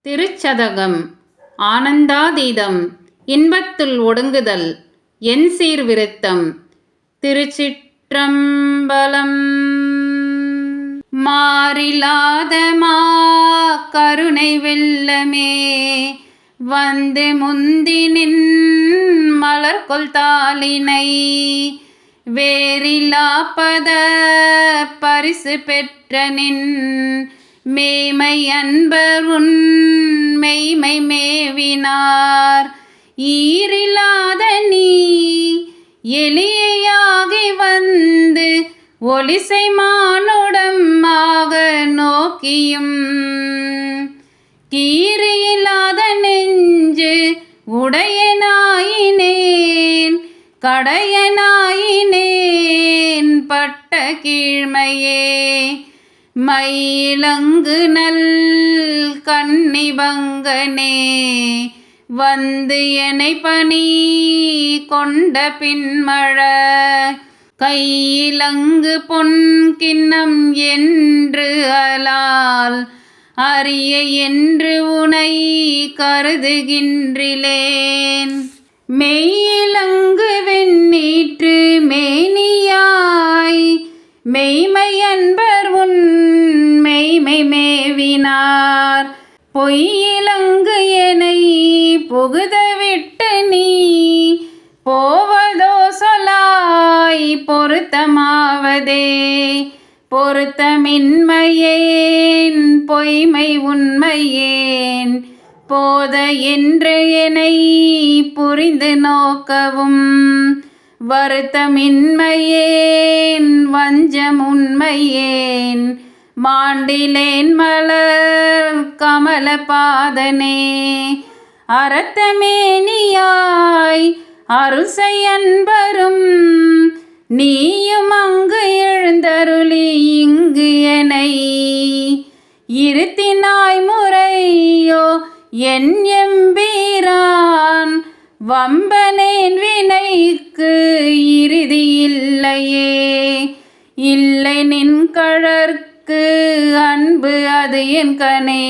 திருச்சதகம் ஆனந்தாதீதம் இன்பத்துள் ஒடுங்குதல் என் சீர் விருத்தம். திருச்சிற்றம்பலம். மாறிலாத கருணை வெள்ளமே வந்து முந்தினின் மலர்கொள் தாளினை வேறிலாப்பத பரிசு பெற்றனின் மேமை அன்பர் உன் மெய்மை மேவினார். ஈரிலாத நீ எளியாகி வந்து ஒலிசை மானுடமாக நோக்கியும் கீரியில்லாத நெஞ்சு உடையனாயினேன் கடையனாயினேன் பட்ட கீழ்மையே. மயிலங்கு நல் கன்னிபங்கனே வந்து எனை பணி கொண்ட பின்மழ கையிலங்கு பொன் கிண்ணம் என்று அலால் அரிய என்று உனை கருதுகின்றிலேன். மெய்யிலங்கு வெண்ணீற்று மேனியாய் மெய்மை அன்பர் உன் மெய்மை மேவினார். பொய்யிலங்கு எனை புகுதவிட்டு நீ போவதோ சொலாய் பொருத்தமாவதே. பொருத்தமின்மையேன் பொய்மை உண்மையேன் போத என்று எனை புரிந்து நோக்கவும் வருத்தமின்மையேன் வஞ்சம் உண்மையேன் மாண்டிலேன் மலர் கமல பாதனே. அரத்தமேனியாய் அருசை அன்பரும் நீயும் அங்கு எழுந்தருளி இங்கு எனை இருத்தினாய் முறையோ என் எம்பீரான். வம்பனேன் வினைக்கு இறுதி இல்லையே இல்லை நின் கழற்கு அன்பு அது என் கனே.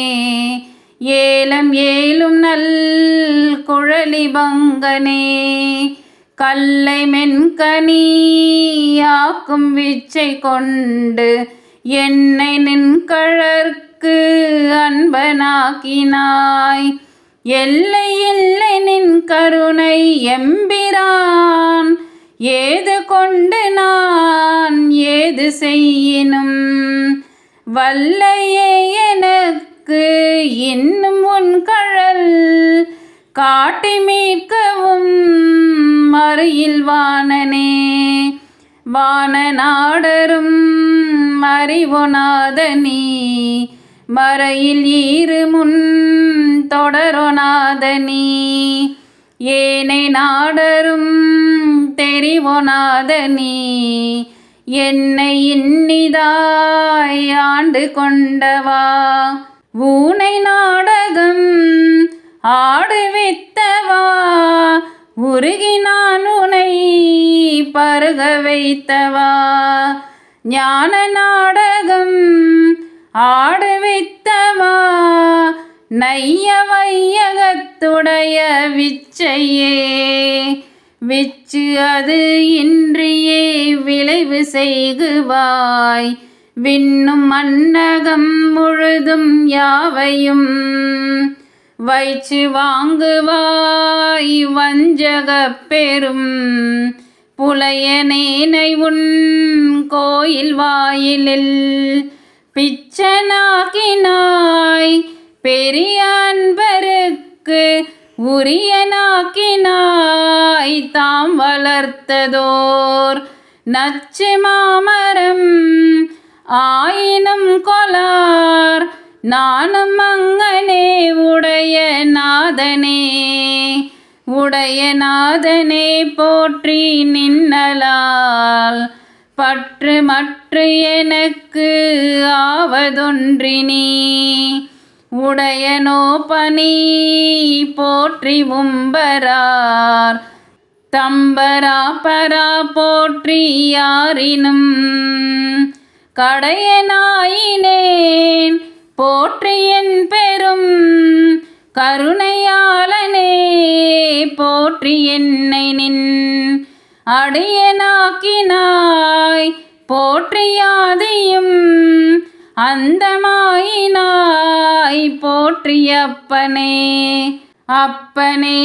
ஏலம் ஏலும் நல் குழலி பங்கனே கல்லை மென்கனி ஆக்கும் விச்சை கொண்டு என்னை நின் கழற்கு அன்பனாக்கினாய். எல்லை இல்லை நின் கருணை எம்பிரான் ஏது கொண்டு நான் ஏது செய்யினும் வல்லையே எனக்கு இன்னும் உன் கழல் காட்டி மீட்கவும் மறியில் வாணனே. வாணநாடரும் அறிவொணாத நீ மறையில் ஈருமுன் தொடரொணாத நீ ஏனை நாடரும் தெரிவொணாத நீ என்னை இன்னிதாய் ஆண்டு கொண்டவா. ஊனை நாடகம் ஆடுவித்தவா உருகினான் உனை பருக வைத்தவா. ஞான நாடகம் ஆடுவித்தவா நைய வையகத்துடைய விச்சையே. விச்சு அது இன்றியே விளைவு செய்குவாய் விண்ணும் மன்னகம் முழுதும் யாவையும் வைச்சு வாங்குவாய் வஞ்சகப் பெரும் புலையனேனை உன் கோயில் வாயிலில் பிச்சனாக்கினாய். பெரிய அன்பருக்கு உரியனாக்கினாய் தாம் வளர்த்ததோர் நச்சு மாமரம் ஆயினும் கொலார். நானும் அங்கனே உடைய நாதனே உடைய நாதனே போற்றி நின்னலால் பற்று மற்று எனக்கு ஆவதொன்றினி. உடையனோ பணி போற்றி உம்பரார் தம்பரா பரா போற்றி யாரினும் கடையனாயினேன் போற்றி என் பெரும் கருணையாளனே போற்றி என்னை நின் அடியனாக்கினாய் போற்றியாதியும் அந்தமாயினாய் போற்றி அப்பனே அப்பனே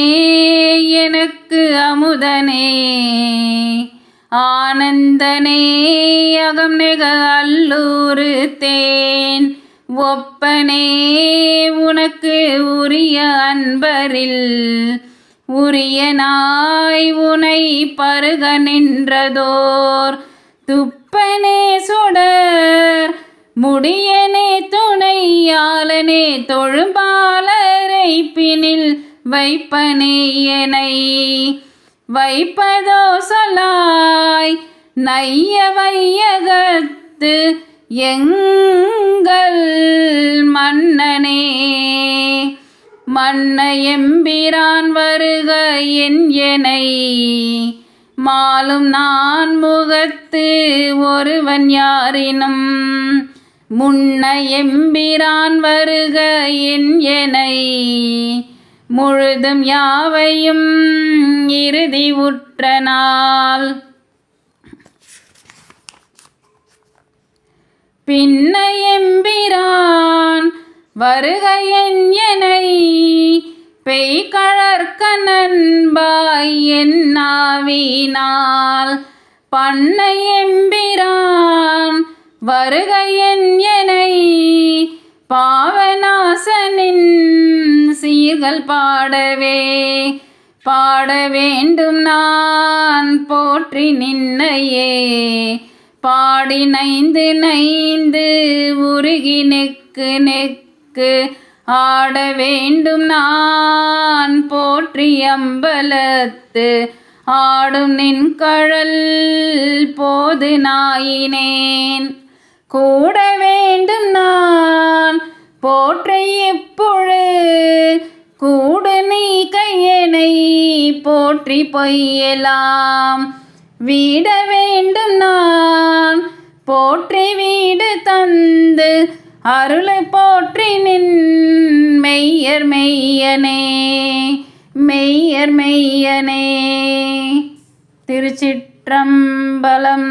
எனக்கு அமுதனே ஆனந்தனே அகம் நெக அல்லூறு தேன் ஒப்பனே உனக்கு உரிய அன்பரில் உரியனாய் உனை பருக நின்றதோர் துப்பனே சுடர் முடியனே துணையாளனே தொழும்பாலரை பினில் வைப்பனே எனை வைப்பதோ சொல்லாய் நைய வையகத்து எங்கள் மன்னனே மன்ன எம்பிரான் வருக என் எனை மாலும் நான் முகத்து ஒருவன் யாரினும் முன்ன எம்பிரான் வருக என் எனை முழுதும் யாவையும் இறுதி உற்ற நாள் பின்ன எம்பிரான் வருக என் எனை பெய்கழற்க நண்பாய் என் நாவினால் பண்ண எம்பிரான் வருக என் எனை பாவநாசனின் சீர்கள் பாடவே பாட வேண்டும் நான் போற்றி நின்னையே பாடி நைந்து நைந்து உருகி நெக்கு நெக்கு ஆட வேண்டும் நான் போற்றி அம்பலத்து ஆடும் நின் கழல் போது நாயினேன் கூட வேண்டும் நான் போற்றி எப்பொழு கூடு நீ கையனை போற்றி பொய்யலாம் வீட வேண்டும் நான் போற்றி வீடு தந்து அருள் போற்றி நின் மெய்யர் மெய்யனே மெய்யர் மெய்யனே. திருச்சிற்றம்பலம்.